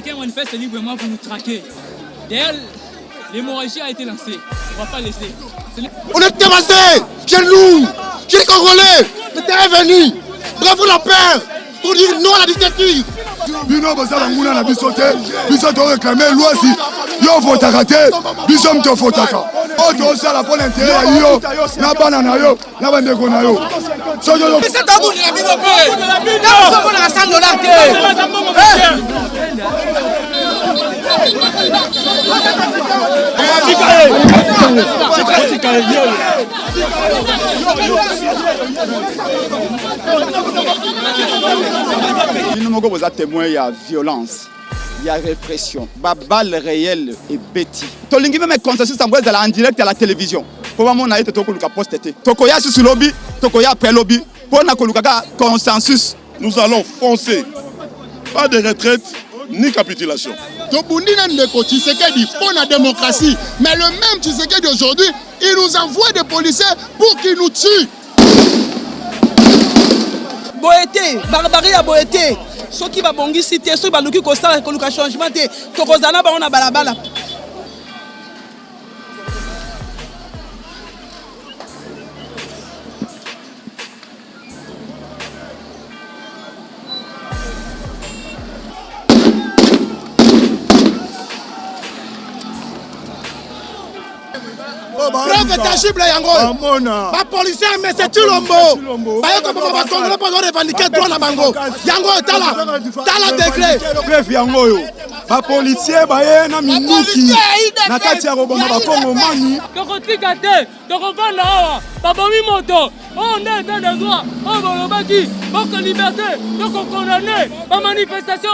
quelqu'un manifeste librement pour nous traquer. D'ailleurs, l'hémorragie a été lancée. On ne va pas laisser. On est dévastés. Chez nous, chez les Congolais, le terrain est venu. Bravo la paix pour dire non à la dictature. Bino basala nguna na bisote, bisote réclamer loi si yo votaka te, biso mto votaka. O to sala pour l'intérêt yo, na bana na yo, na bandeko na yo. So yo C'est un bout de la bino paix. Nous sommes à $100 Nous sommes témoins, il y a violence, il y a répression, balle réelle et bêtise. Tu as même consensus en direct à la télévision. Pour moi, on a été posté. Tokoya sur lobby, Tokoya après lobby. Pour consensus. Nous allons foncer. Pas de retraite ni capitulation. Tobundina Ndeko Tshisekedi pour la démocratie. Mais le même Tshisekedi d'aujourd'hui, il nous envoie des policiers pour qu'ils nous tuent. Boété, barbarie à boété. Ceux qui va bongi cité, ceux qui va nous constat que changement te tokozana ba on a balabala. Preuve tangible yango. Ba policier mais c'est Tshilombo. Ba yeko ba Congolais pas revendiquer droit na bango. Yango tala degré. preuve yango yo. Ba policier ba ye na minuki. Na kati ya roboma ba Kongomani. Tokotika te, tokovanda awa, babomi moto. On est dans le droit. On va le bâtir. Pour liberté, donc condamner la manifestation.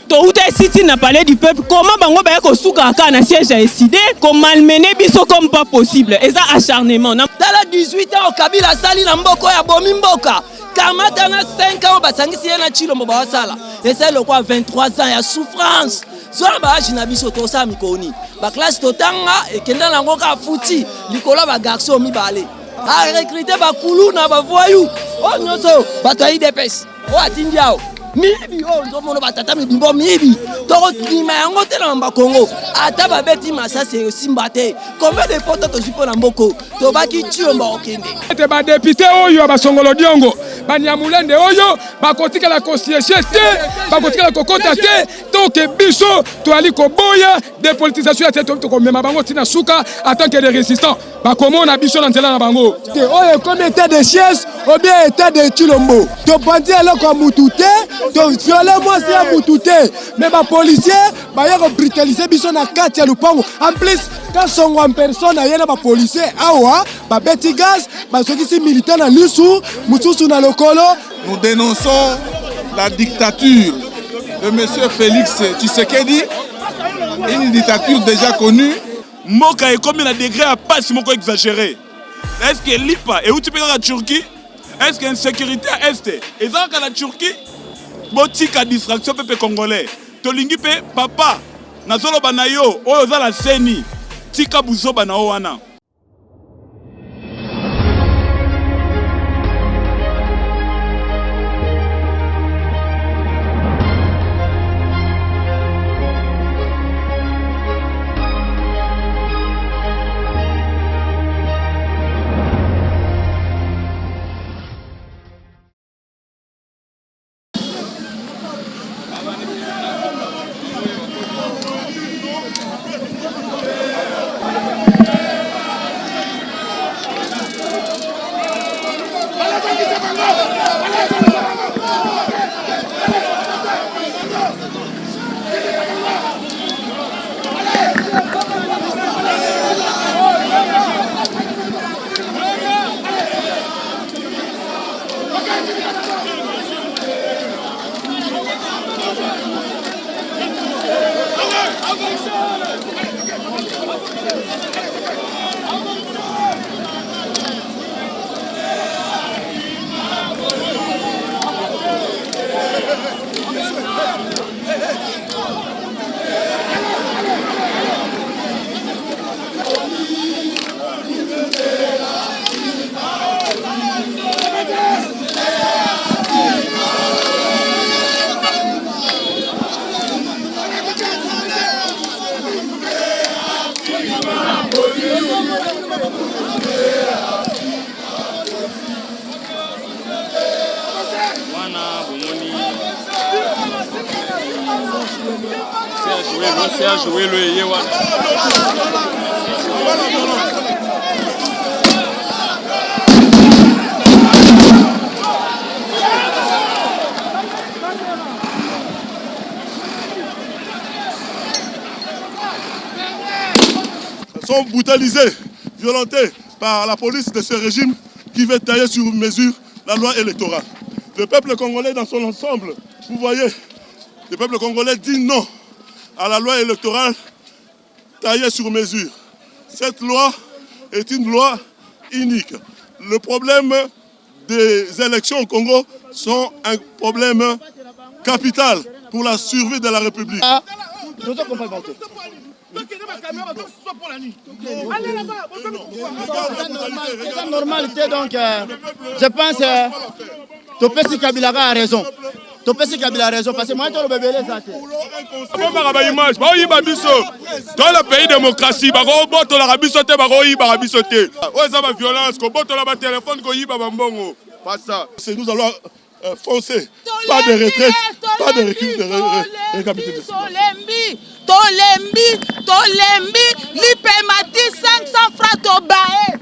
Touta City n'a parlé du peuple. Comment bango ba yeko suka ka na siège a décidé comme malmener biso comme pas possible. Et ça acharnement. Dans la 18 ans Kabila sali na mboko ya bomi mboka. Kamata na 5 ans basangisi na Tshilombo ba sala. Et c'est le quoi 23 ans ya souffrance. Zola ba jina biso to sa mikoni. Ba classe totanga et kenda na ngoka futi. Likola ba garçon mi balé. A recruter ba kulu na ba voyou. Oh nyoso bato IDPS. O atindiao. Mibi o ndomono batata mibimbo mibi. Toko klima yango te na mba Congo. Ata ba beti masa se simbate. Combien de potes to jipo na mboko. To baki Tshilombo okende. Te ba député oyo ba Songolo Diongo. Ba Nyamulende oyo ba kotika la concierge te, ba kotika la kokota te. To ke biso to ali ko boya dépolitisation ya te to ko mema bango tina suka en tant que des résistants. Ba komo na biso na nzela na bango. Te oyo comme état de chaise ou bien état de Tshilombo. To bandi eloko mutu te, to violer moi c'est mutu te. Mais ba policier ba yako brutaliser biso na kati ya lupango. En plus quand songo en personne ayena ba policier awa ba beti gaz ba sokisi militaire na lusu mususu na lokolo. Nous dénonçons la dictature de M. Félix Tshisekedi, une dictature déjà connue. Moka est comme un degré à pas si moko exagéré. Est-ce que l'IPA et où tu peux dans la Turquie? Est-ce qu'il y a une sécurité à Est? Et dans la Turquie, botika distraction peuple congolais. Tolingi pe papa nazolo banayo oyo za la seni tika buzo banao wana. sont brutalisés, violentés par la police de ce régime qui veut tailler sur mesure la loi électorale. Le peuple congolais dans son ensemble, vous voyez, le peuple congolais dit non à la loi électorale taillée sur mesure. Cette loi est une loi unique. Le problème des élections au Congo sont un problème capital pour la survie de la République. C'est normalité, donc je pense que Topesi Kabila a raison. Topesi Kabila a raison parce que moi je le bébé les athées. Dans le pays démocratie, la violence, pas ça. Nous allons foncer, pas de retraite, pas de recul de récapitulation. Tolembi, l'IPMATI 500 francs Tobae.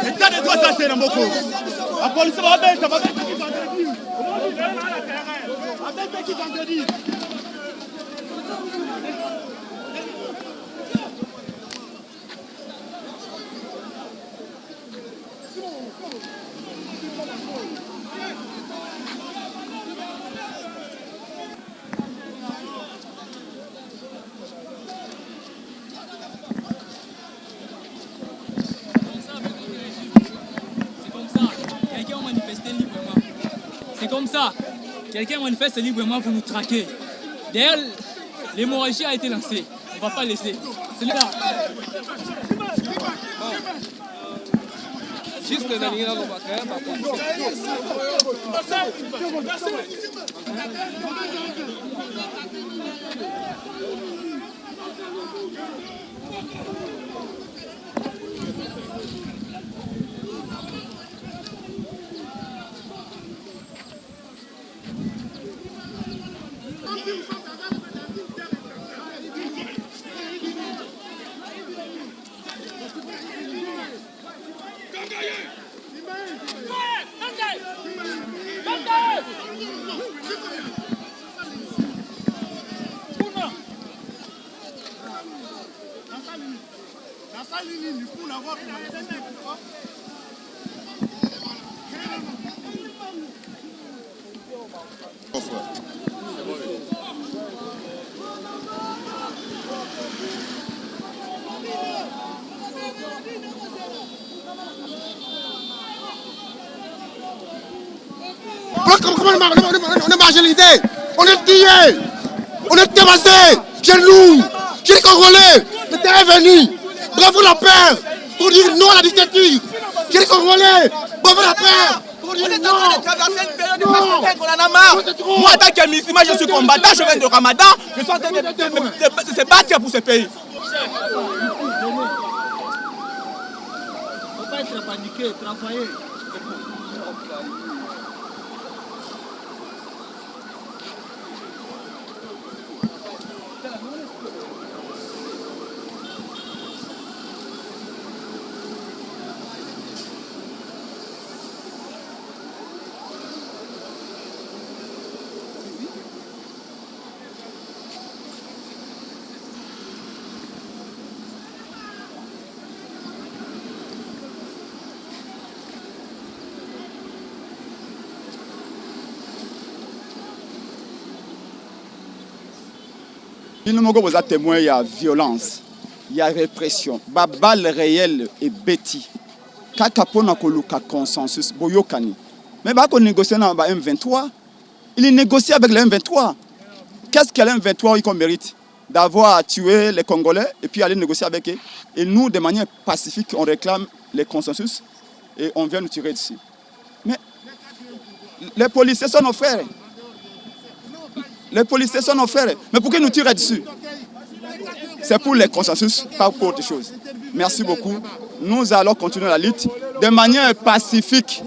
État de droit santé na mboko. La police va bête qui vendredi. Qui vendredi. C'est comme ça. Quelqu'un manifeste librement, vous nous traquez. D'ailleurs, l'hémorragie a été lancée. On ne va pas laisser. C'est là. Juste Nasa lini ni kuna wapi na On est marginalisé, on est tué, on est dévasté. Chez nous, chez les Congolais, le terrain est venu. Bravo la paix pour dire non à la dictature. Chez les Congolais, bravo la paix. On est en train de traverser une période de passion qu'on en a marre. Moi, en tant que musulman, je suis combattant, je viens de Ramadan, je suis en train de se battre pour ce pays. Il ne faut pas être paniqué, travailler. Il nous manque à témoin, il y a violence, il y a répression. La balle réelle est bêtise. Kaka pona koluka consensus boyokani. Mais bah qu'on négocie dans le M23, il négocie avec le M23. Qu'est-ce que le M23 qu'on mérite? D'avoir tué les Congolais et puis aller négocier avec eux. Et nous, de manière pacifique, on réclame les consensus et on vient nous tirer d'ici. Mais les policiers sont nos frères. Les policiers sont nos frères. Mais pourquoi nous tirer dessus? C'est pour les consensus, pas pour autre chose. Merci beaucoup. Nous allons continuer la lutte de manière pacifique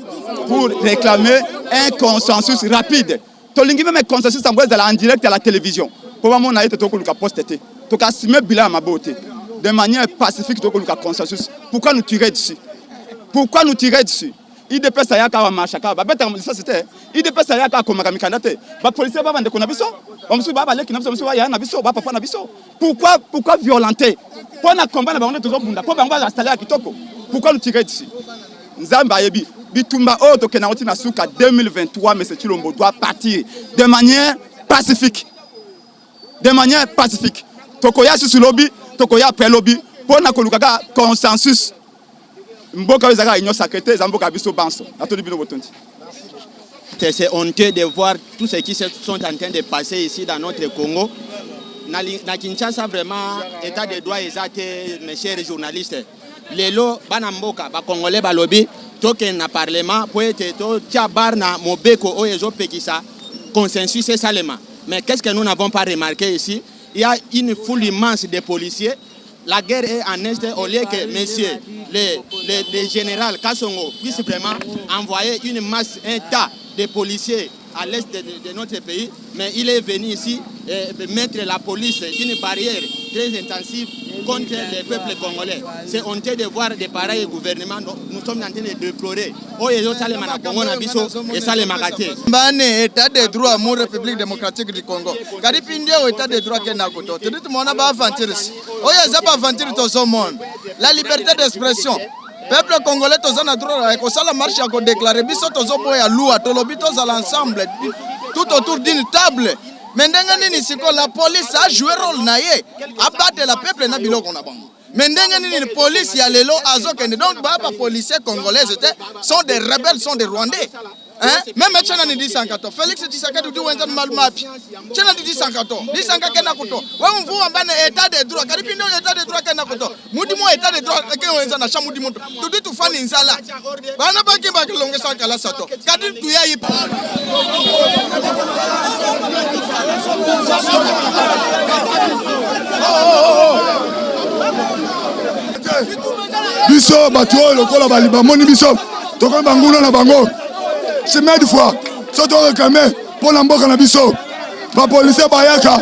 pour réclamer un consensus rapide. Tolingi même un consensus en direct à la télévision. Pour moi, on a été tout le poste-été. Tout le monde bilan à ma beauté. De manière pacifique, tout le consensus. Pourquoi nous tirer dessus? Pourquoi nous tirer dessus? IDP sayaka wa mashaka ba beta ça c'était IDP sayaka ko makamikanda te ba policier ba bande ko na biso ba musu ba ba leki na biso musu ba ya na biso ba papa na biso pourquoi violenter pour na combat na bango tozo bunda pour bango ba installer à kitoko pourquoi nous tirer d'ici nzamba yebi bitumba o to kena oti na suka 2023 mais Tshilombo doit partir de manière pacifique tokoya sur lobby tokoya après lobby pour na kolukaka consensus. C'est honteux de voir tous ceux qui sont en train de passer ici dans notre Congo. Na Kinshasa, vraiment, état de droit exact, mes chers journalistes. Les lots, Banamboka, Congolais, Balobi, token na parlement, pour être Tiabar na Mobeko, Oezo Pekisa, consensus et salement. Mais qu'est-ce que nous n'avons pas remarqué ici? Il y a une foule immense de policiers. La guerre est en Est au lieu que, messieurs, les généraux Kassongo puissent vraiment envoyer une masse, un tas de policiers à l'Est de notre pays. Mais il est venu ici mettre la police une barrière très intensive contre le peuple congolais. C'est honteux de voir des pareils gouvernements. Nous sommes en train de déplorer. État de droit, mon République démocratique du Congo. État de droit la liberté d'expression. Peuple congolais, la marche a déclaré l'ensemble tout autour d'une table. Mais la police a joué rôle à battre la peuple na biloko na bango. Mais la police y a les lots azokende. Donc les policiers congolais sont des rebelles, sont des Rwandais. Hein? Même Tchana ni 10 Félix Tshisekedi dit wenza malumapi. Tchana dit 10 kena kuto. Wa mvu ambane état de droit. Karipindo état de droit kena kuto. Mudi mo état de droit ke wenza na chamudi moto. Tudi tufani nzala. Bana baki bakilonge sakala sato. Kadi tuya ipa. Biso bato lokola baliba moni biso. Toko banguna na bango. Chemin de foi, surtout réclamé pour l'emboka na biso. Ba policier bayaka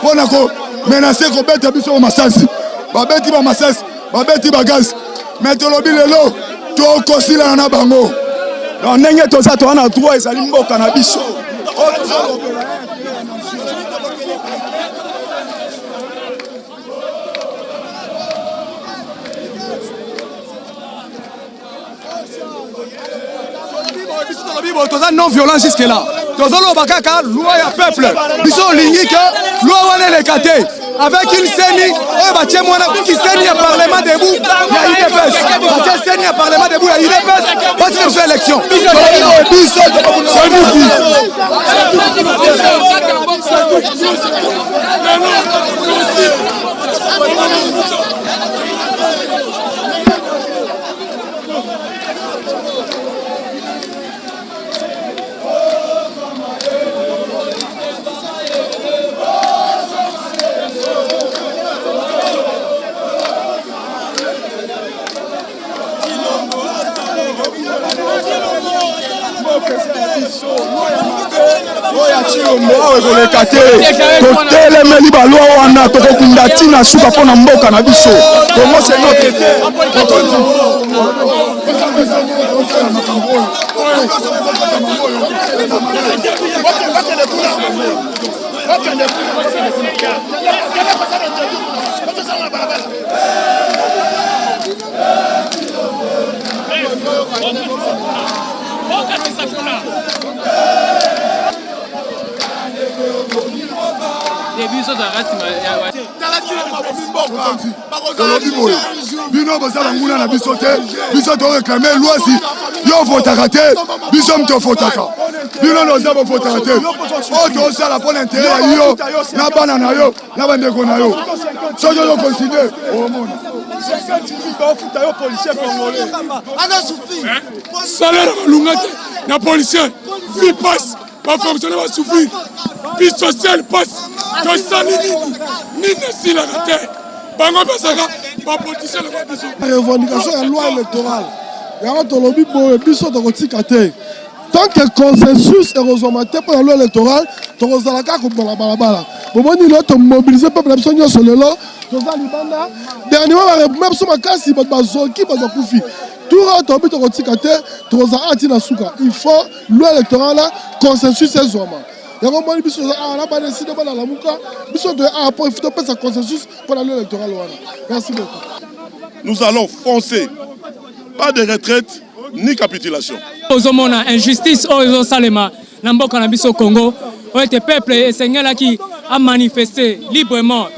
pour na ko menacer ko beta biso masasi. Ba beti ba masasi, ba beti ba gaz. Mais to lobi lelo to kosila na bango. Donc ndenge to za to na droit ezali mboka na biso. Non violence jusque là. tozoloba kaka loi ya peuple biso olingi ke loi wana eleka te avec une seni oyo batie mwana kiseni ya parlement debout ya UDPS batie seni ya parlement debout ya UDPS basi biso élection biso totelemeli balwa wana tokokunda ntina suka mpona mboka na biso kongo senoke te bino bozala nguna na biso te biso toreklame lwasi yo votaka te biso mtofotaka bino noza bofotaka te oyo tosala mpo na intere ya yo na bana na yo na bandeko na yo soki ozokontinue omona salaire balunga te na policier vi passe bafonctionnaire basouffrir vie sociale passe tosali nini esilaka te bango pesaka bapoliticien na biso revendication ya loi électorale yango tolobi boye biso tokotika te tant que consensus ekozwama te mpo na loi électorale tokozala kaka kobola balabala bomoni lelo tomobilize peuple na biso nyonso lelo toza libanda dernièrement barepime biso makasi bato bazoki bato bakufi tour oyo tobi tokotika te tokozala ati na suka il faut loi électorale consensus ezwama yango moni biso toza awa na badeside bana lamuka biso toye awa mpo ifo topesa consensus mpo na loi électorale wana merci beaucoup. Nous allons foncer, pas de retraite ni capitulation. Ozomona injustice oyo salema na mboka na biso Congo oyo te peuple esengelaki a manifester librement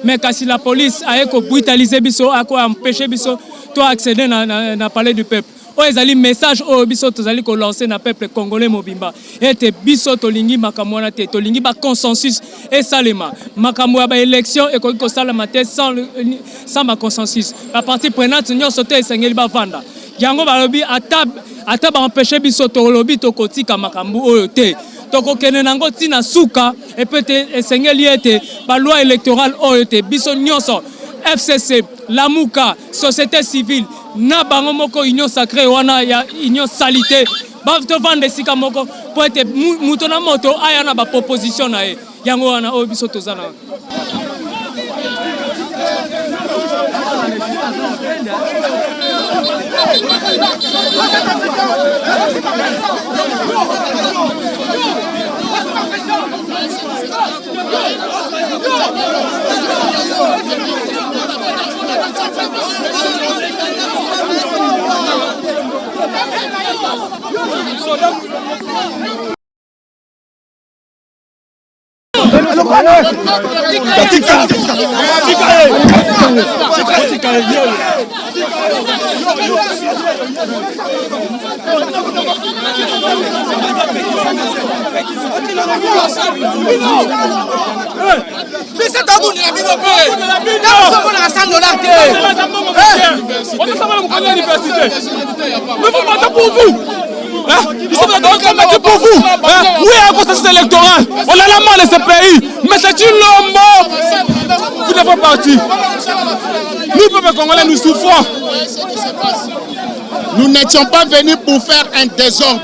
mais kasi la police a brutalisé biso a empêché biso to accéder na palais du peuple. Oyo ezali message oyo biso tozali ko lancer na peuple congolais mobimba ete biso tolingi makambo wana te tolingi ba consensus esalema makambo ya ba élection ekoki kosalema te sans ba consensus ba parti prenante nyonso te esengeli bavanda yango balobi ata ba empêcher biso tolobi tokotika makambo oyo te tokokende nango ntina suka epete esengeli ete ba loi électorale oyo te biso nyonso FCC, Lamuka, société civile, na bango moko union sacrée wana ya union salité. Ba to vande sika moko po ete muto na moto aya na ba proposition na e. Yango wana o biso tozana. Pour vous, oui, à cause de cette électorale, on a la main de ce pays, mais c'est une lombe. Vous devez partir. Nous, peuple congolais, nous souffrons. Nous n'étions pas venus pour faire un désordre.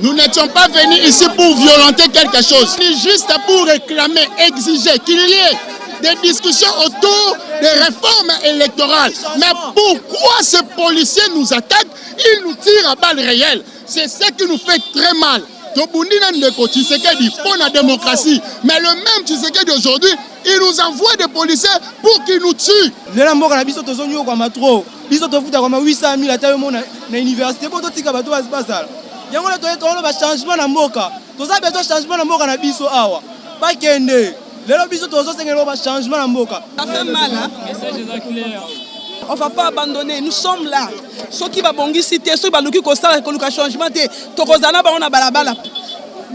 Nous n'étions pas venus ici pour violenter quelque chose. C'est juste pour réclamer, exiger qu'il y ait des discussions autour des réformes électorales. Mais pourquoi ces policiers nous attaquent? Ils nous tirent à balles réelles. C'est ce qui nous fait très mal. Tobundina Ndeko Tshisekedi pour la démocratie. Mais le même Tshisekedi aujourd'hui, il nous envoie des policiers pour qu'ils nous tuent. Les Lambo na biso tozonyo kwa matro. Biso tofuta kwa 800 000 ata yo mona na université pour totika bato basala. Yango na toyeto ba changement na mboka. Toza beto changement na mboka na biso awa. Ba kende. Lelo biso tozo sengelo ba changement na mboka. Ça fait mal hein. On ne va pas abandonner, nous sommes là. Ceux qui vont bongi cité, ceux qui vont nous changement, Tokozana ba on a balabala.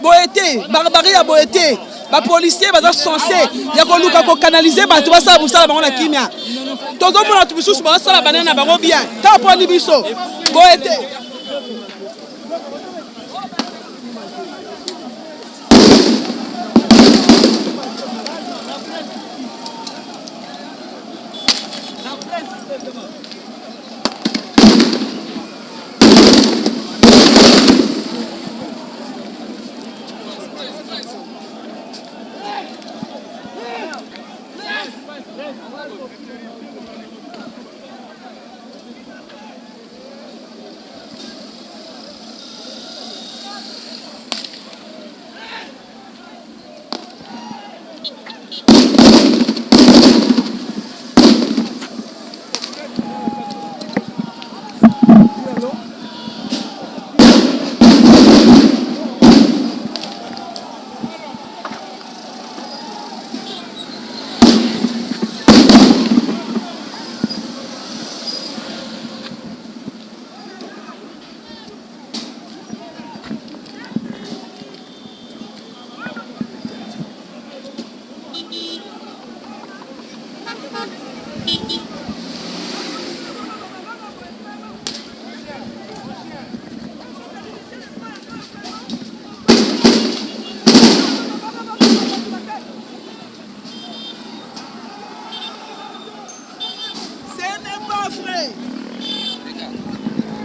Boété, barbarie à boété. Les policiers sont censés canaliser ba tu vas ça pour ça ba on a kimia. Tozo mona tu biso ba ça la banana ba bien. Ta po ni biso. Boété.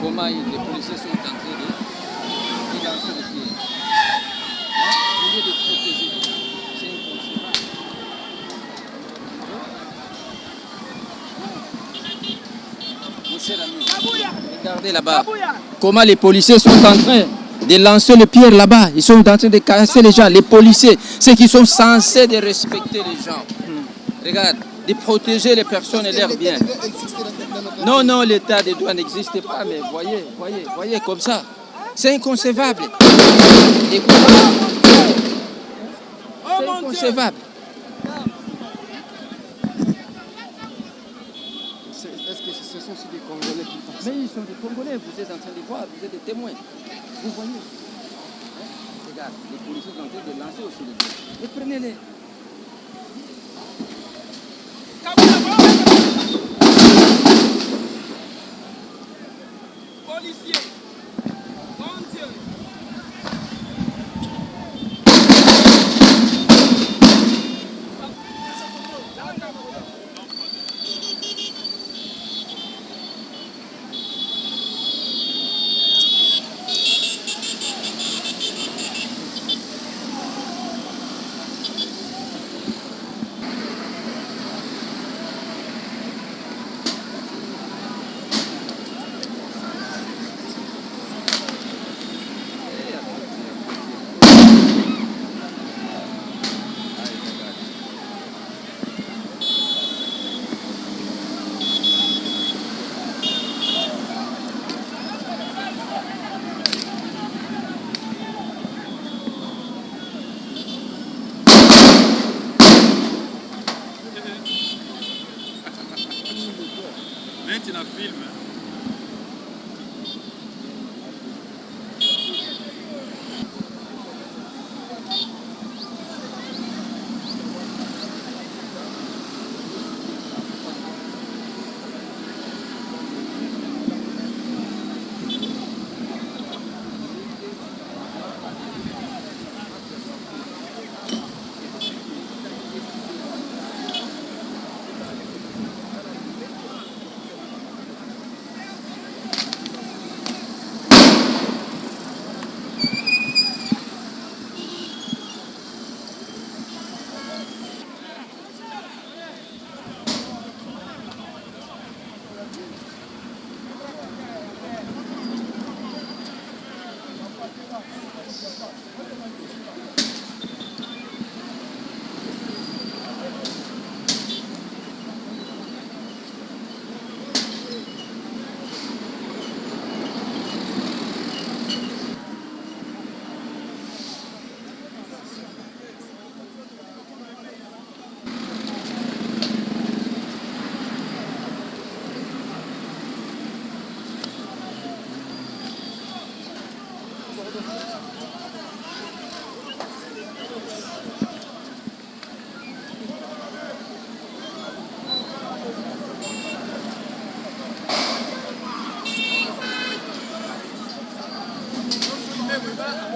Comment les policiers sont en train de lancer le pied. Au lieu de protéger, c'est inconcevable. Mon cher ami, regardez là-bas. Comment les policiers sont en train de lancer le pierre là-bas. Ils sont en train de casser les gens. Les policiers, ceux qui sont censés de respecter les gens. Regarde, de protéger les personnes et leurs biens. Non, non, l'état de droit n'existe pas, mais voyez, comme ça. C'est inconcevable. C'est inconcevable. Est-ce que ce sont aussi des Congolais qui font ça? Mais ils sont des Congolais, vous êtes en train de voir, vous êtes des témoins. Vous voyez. Hein? Regarde, les policiers sont en train de lancer aussi les gens. Et prenez-les. Policiers, bon Dieu. Maintenant, film.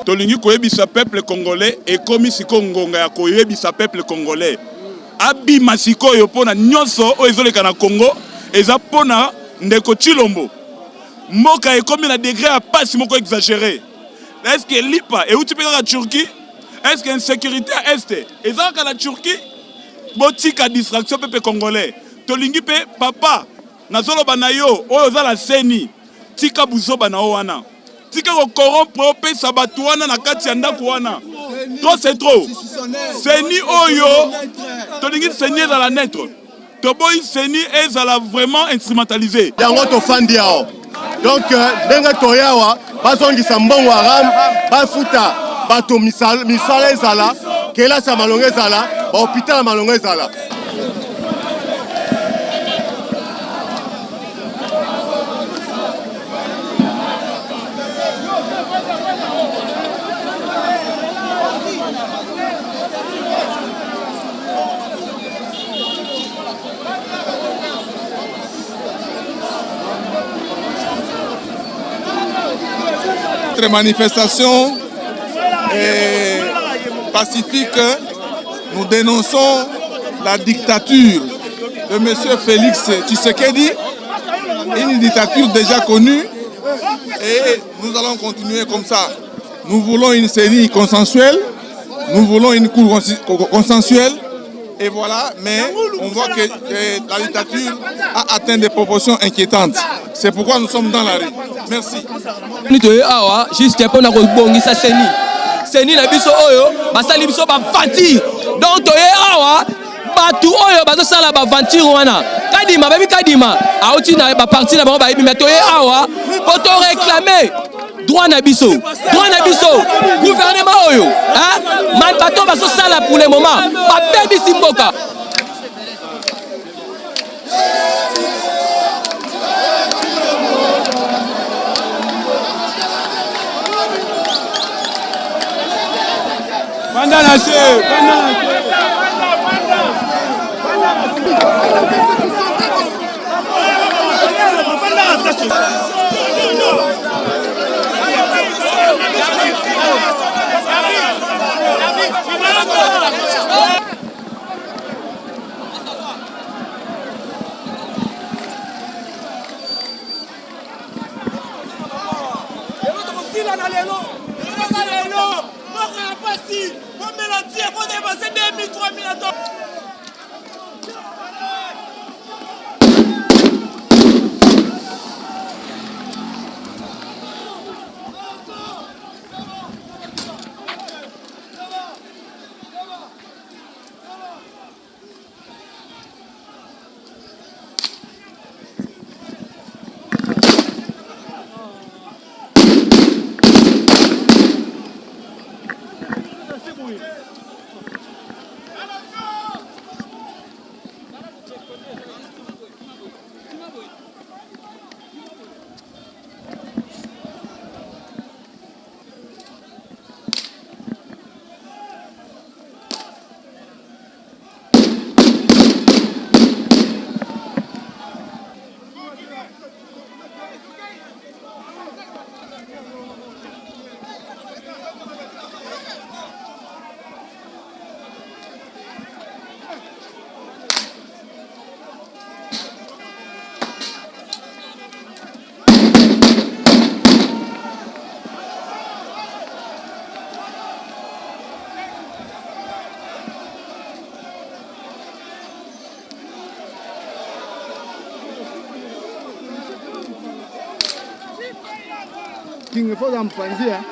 Tolingi koyebisa peuple congolais et komi siko ngonga ya koyebisa peuple congolais. Abi masiko yo pona nyonso o ezoleka na Congo eza pona ndeko Chilombo. Moka ekomi na degré à passe moko exagéré. Est-ce que lipa et où tu peux la Turquie? Est-ce que insécurité à est? Eza ka la Turquie botika distraction peuple congolais. Tolingi pe papa nazolo banayo oyo za la seni tika buzo banao wana. Tika ko corrompre pe sabatuana na kati ya ndako wana. Trop c'est trop. Seni oyo tolingi seni dans la netre. Toboy seni ezala vraiment instrumentalisé. Yango to fandi yao. Donc denga toyawa bazongisa mbongo haram bafuta bato misala ezala kela sa malonga ezala ba hôpital malonga ezala. Notre manifestation est pacifique. Nous dénonçons la dictature de M. Félix Tshisekedi, une dictature déjà connue, et nous allons continuer comme ça. Nous voulons une série consensuelle, nous voulons une cour consensuelle, et voilà, mais on voit que la dictature a atteint des proportions inquiétantes. C'est pourquoi nous sommes dans la rue. Merci. Juste pour nous rebondir seni. Seni na biso oyo basali biso ba vantir. Donc toye awa batu oyo bazo sala ba vantir wana. Kadima babi kadima. Auti na ba parti na ba ba mais toye awa poto réclamer droit na biso. Droit na biso. Gouvernement oyo, hein? Man bato bazo sala pour le moment. Ba perdi simboka. Kingefoza mpanzia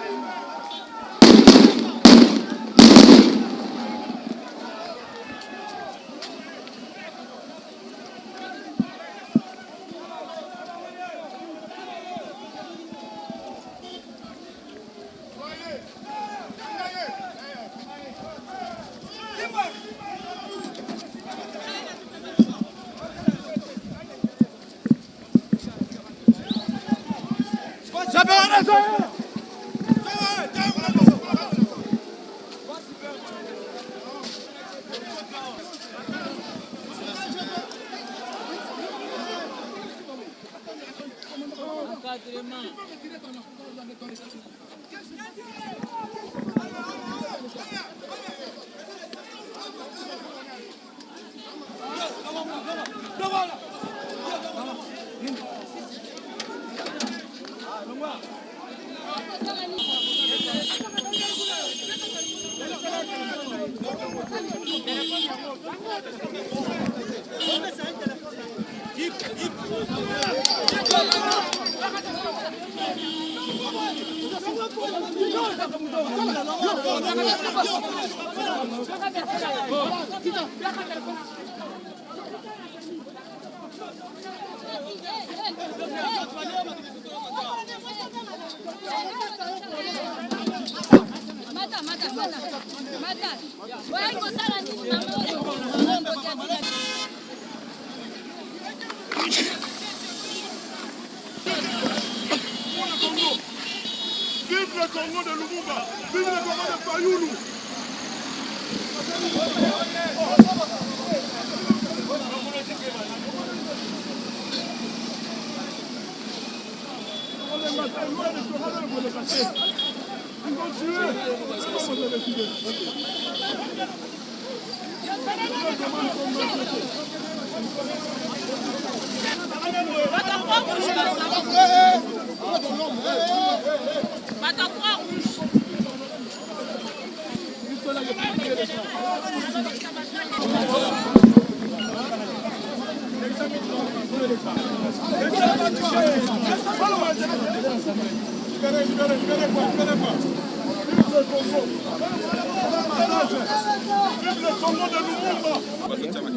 Vive le Congo de Lumumba, vive le Congo de Fayoulou.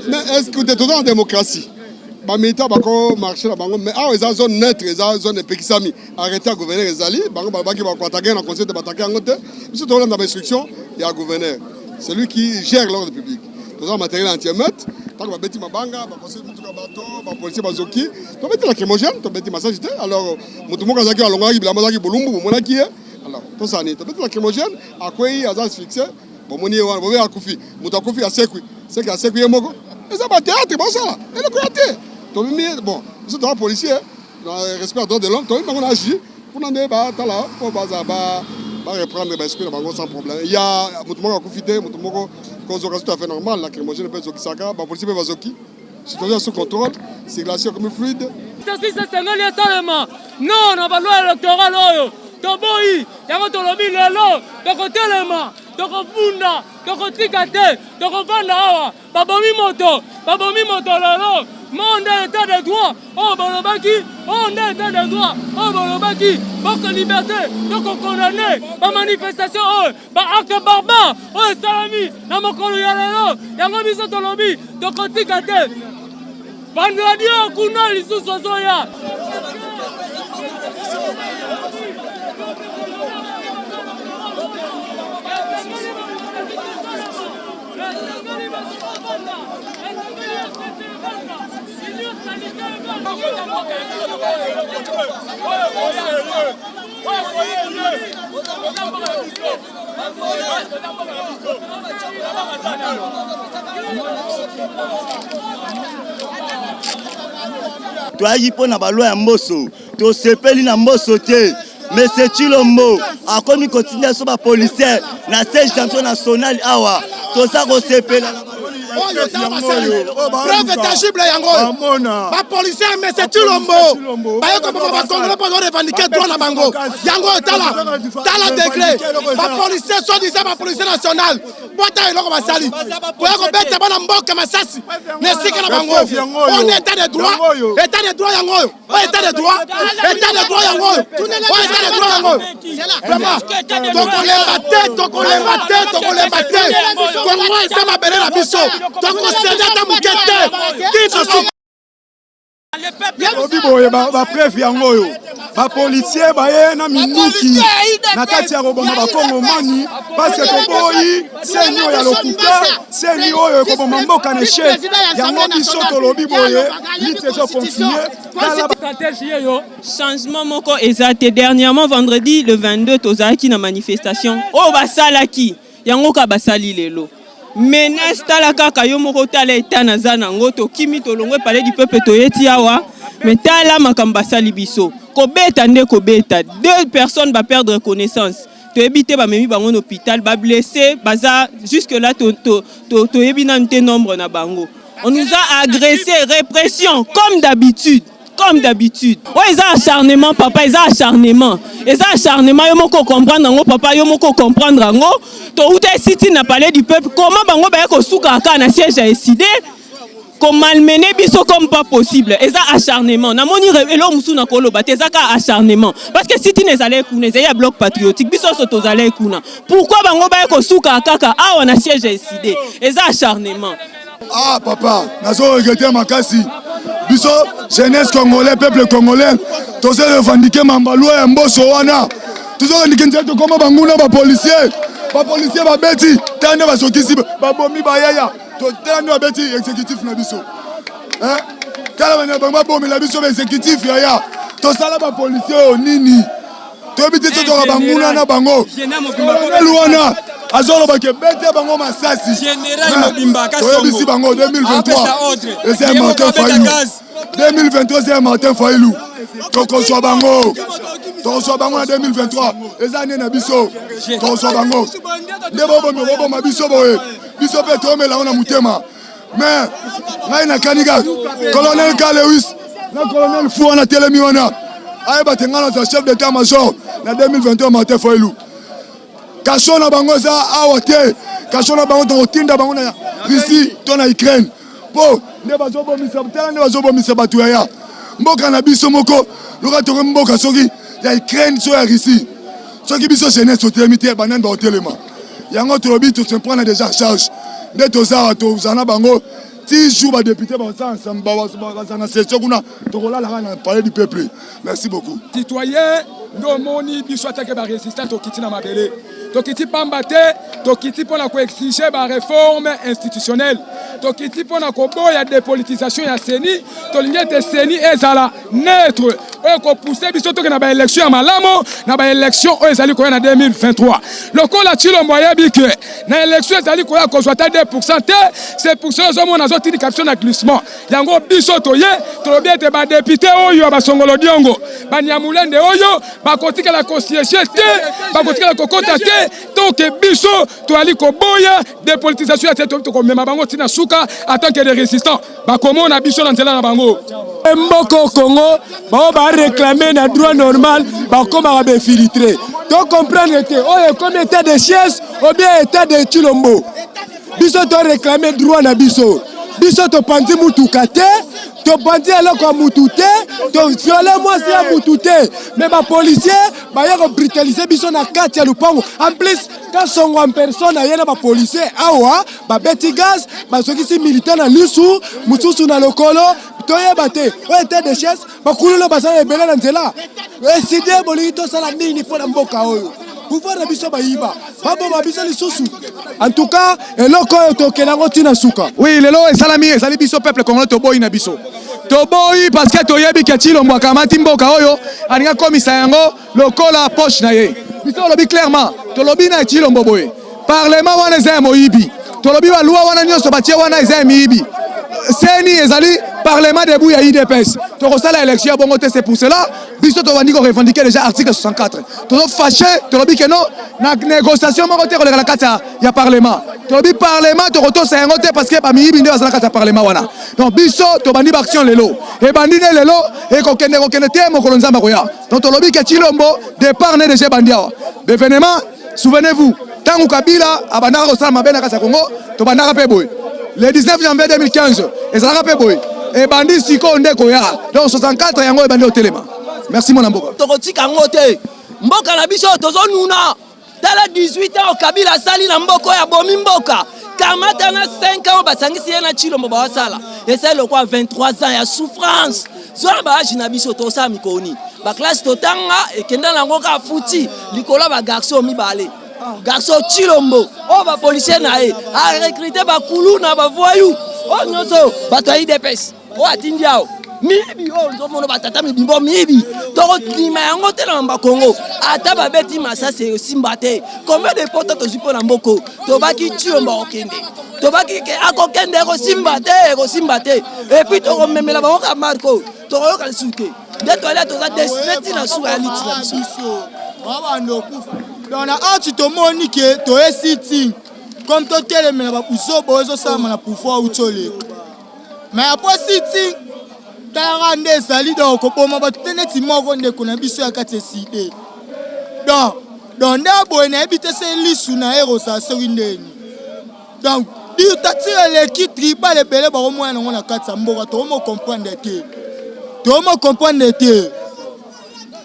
Mais est-ce que tu es toujours en démocratie? Les militaires vont marcher là, mais ah, ils ont zone neutre, ils ont zone de Pekisami. Arrêtez à gouverner les alliés, ils vont attaquer dans le conseil de attaquer en côté. Si tu as dans l'instruction, il y a un gouverneur. C'est lui qui gère l'ordre public. Tout ça, matériel anti-émeute. Tant que tu as banga, tu conseil de bateau, tu policier bazoki, tu as lacrymogène, tu as massage. Alors, tu as dit que tu as dit que tu as alors, tout ça, tu as lacrymogène, à quoi il y a fixé. Bon, mon yé, on va Koufi. Mouta Koufi a sécu. C'est qu'à sécu yemoko. Et ça va théâtre, bon ça là. Et le côté. Bon, nous sommes policiers, dans le respect de l'homme, on agit. Pour nous dire, bah, là, pour reprendre l'esprit sans problème. Il y a Moutoumoko Koufité, Moutoumoko, cause tout à fait normal, la lacrymogène peut zoki saka, bah, policier peut zoki. C'est toujours sous contrôle, circulation comme fluide. C'est seulement. Non, on va loi électorale. Toboyi, yango tolobi lelo, tokotelema, tokofunda, tokotika te, tokofanda awa, babomi moto lelo, monde état de droit, oh bolobaki, monde état de droit, oh bolobaki, boko liberté, tokokondamné, ba manifestation, oh, ba acte barbare, oh salami, na mokolo ya lelo, yango biso tolobi, tokotika te, bandadi okuna lisusu ozoya. Toayi po na balwa ya mboso, to sepeli na mboso te. Mais c'est Chilombo, a commis continuer sur la policière, na siège d'entrée nationale awa, to sa ko sepela. Preuve tangible yango. Ba policier mais c'est Chilombo. Ba yoko ba congolais pour revendiquer droit na bango. Yango tala degré. Ba policier soit disant ba policier national. Bota eloko basali. Pour yoko beta bana mboka masasi. Nesika na bango. On est état de droit. État de droit yango. État de droit. État de droit yango. État de droit yango. Vraiment. Donc on les battait. Comment ça m'a belé la biso. Donc on s'est dit à ta moukette. lobi boye bapreve yango oyo bapolisier baye na minuki na kati ya koboma bakongomani parce toboyi seni oyo ya lokuta seni oyo ekoboma mboka na echec yango biso tolobi boye lite ezokontinue changement moko ezate dernièrement vendredi le 22 tozalaki na manifestation oyo basalaki yango ka basali lelo menace tala kaka yo moko tala eta naza nango tokimi tolongwe parler du peuple toyeti awa mais tala makambo basali biso kobeta nde kobeta 2 personnes ba perdre connaissance toyebi ba memi bango na hôpital ba blessé baza jusque là toyebi na nte nombre na bango on nous a agressé répression comme d'habitude. Oh, ils ont acharnement, papa, ils ont acharnement. Ils ont acharnement, ils ont comprendre, papa, ils ont comprendre. Tout est cité n'a parlé du peuple. Comment bango ba ko souka ka na siège a décidé comme malmener biso comme pas possible. Ils ont acharnement. Na moni elo musu na kolo ba tezaka acharnement. Parce que si tu ne allais kuna, il y a bloc patriotique. Biso soto allait kuna. Pourquoi bango ba ko souka ka a na siège a décidé. Ils ont acharnement. Ah papa, nazo regretter makasi. Biso jeunesse congolais, peuple congolais, tous ces revendiquer mambalou et mboso wana. Tous revendiquer nzeto koma banguna ba policier ba beti, tande ba sokisi ba bomi ba yaya. To tande ba beti exécutif na biso. Hein? Tala bana bangba bomi la biso exécutif yaya. To sala ba policier o nini. To biti to ka banguna na bango. Luana azolo ba ke beti bango masasi. Général Mobimba ka songo. Bisi bango 2023. Et c'est Martin Fayou. 2023 c'est Martin Fayou. Toko so bango. Toko so bango en 2023. Les années na biso. Toko so bango. Ndebo ma biso boye. Biso pe to mela ona mutema. Mais ngai na kaniga. Colonel Kalewis. Na colonel Fou na telemi wana. Aye batengana sa chef d'état-major na 2023 Martin Fayou. Kachona bango za awate. Kachona bango to tinda bango na Russie to na Ukraine. Po ne bazobo misabtala ne bazobo misabatu ya. Mboka na biso moko loka to mboka soki ya Ukraine so ya Russie. Soki biso jeunesse otemite banane ba hotelema. Yango to lobi to se prendre déjà en charge. Ne to za to zana bango 10 jours ba député ba ça ensemble ba na session kuna to kola la parler du peuple. Merci beaucoup. Citoyen no moni biso atake ba résistant to kitina mabele. Tokiti pambate, tokiti pona ko exiger ba réforme institutionnelle. Tokiti pona ko boya dépolitisation ya seni, tolingete seni ezala neutre. Oyo ko pousser biso to na ba élection ya malamo, na ba élection oyo ezali ko na 2023. Lokola Tshilombo yebi ke na élection ezali ko ya ko zwata 2%, c'est pour ça zo mona zo tini caption na glissement. Yango biso toye, to biete ba député oyo ba songolo diongo, ba nyamulende oyo ba kotika la concierge te, ba kotika la kokota te. Donc biso to ali ko boya dépolitisation ya teto to ko mema bango tina suka en tant que des résistants ba komo na biso na nzela na bango mboko Congo ba réclamer na droit normal ba koma ba filtrer to comprendre que o comme état de chaise ou bien état de Tshilombo biso to réclamer droit na biso to pandi mutuka te to pandi eloko mutu te to violer mwasi ya mutu te mais ba policier ba ya ko brutaliser biso na kati ya lupango en plus ka songo en personne ayena ba policier awa ba beti gaz ba sokisi militant na lisu mususu na lokolo toyeba te o état de chaise ba kulula basala ebele na nzela eside bolingi to sala nini pona mboka oyo pouvoir na biso bayiba babo babiso lisusu en tout cas eloko tokelango tina suka. Oui lelo esalami ezali biso peuple congolais toboyi na biso toboyi parce que toyebi ke Tshilombo akamati mboka oyo alinga komisa yango lokola poche na ye biso lobi clairement tolobi na Tshilombo boye parlement wana eza moyibi tolobi ba loi wana nyonso batie wana eza miyibi seni ezali parlement debout ya IDPS tokosala élection bongo te c'est pour cela biso tovandi ko revendiquer déjà article 64 tozo fâché tolobi ke non na négociation moko te koleka na kati ya parlement tolobi parlement tokotosa yango te parce que ba miyibi nde bazala kati ya parlement wana donc biso tobandi ba action lelo e bandi ne lelo e kokende te mokolo nzamba koya donc tolobi ke Tshilombo départ ne déjà bandi awa événement souvenez-vous tangu Kabila abandaka kosala mabe na kati ya Congo tobandaka pe boye le 19 janvier 2015 ezalaka pe boye et bandi siko ndeko ya donc 64 yango ebandi otelema. Merci mon mboka tokotika ngo te mboka na biso tozonuna tala 18 ans Kabila sali na mboko ya bomi mboka kamata na 5 ans basangisi ye na Tshilombo bawasala et c'est le quoi 23 ans ya souffrance zona baage na biso tosala mikoni baklasse totanga ekenda nango ka futi likolo ba garçon mibale garçon Chilombo o ba policier na ye a recruter ba kulu na ba voyou o nyoso bato yi depes o atindi ao mibi o nzomono batata mibimbo mibi toko lima yango te na Congo ata babeti masase osimba te combien de potes tozipo na mboko tobaki Chilombo okende tobaki ke akokende kosimba te et puis toko memela bango ka Marco toko yoka lisuke de toilet toza destinati na sou ya liti na biso baba ndokufa donc na ati tomoni ke toye sitting comme totelemela bapuso bozo sama na pouvoir utole mais après sitting talanga nde ezali donc kopoma bato te neti moko ndeko na biso ya kati eside donc nde aboye nayebi te se lisu na ye kosala soki ndeni donc ditatire leki tribal ebele bakomona nango na kati ya mboka tokomo comprendre te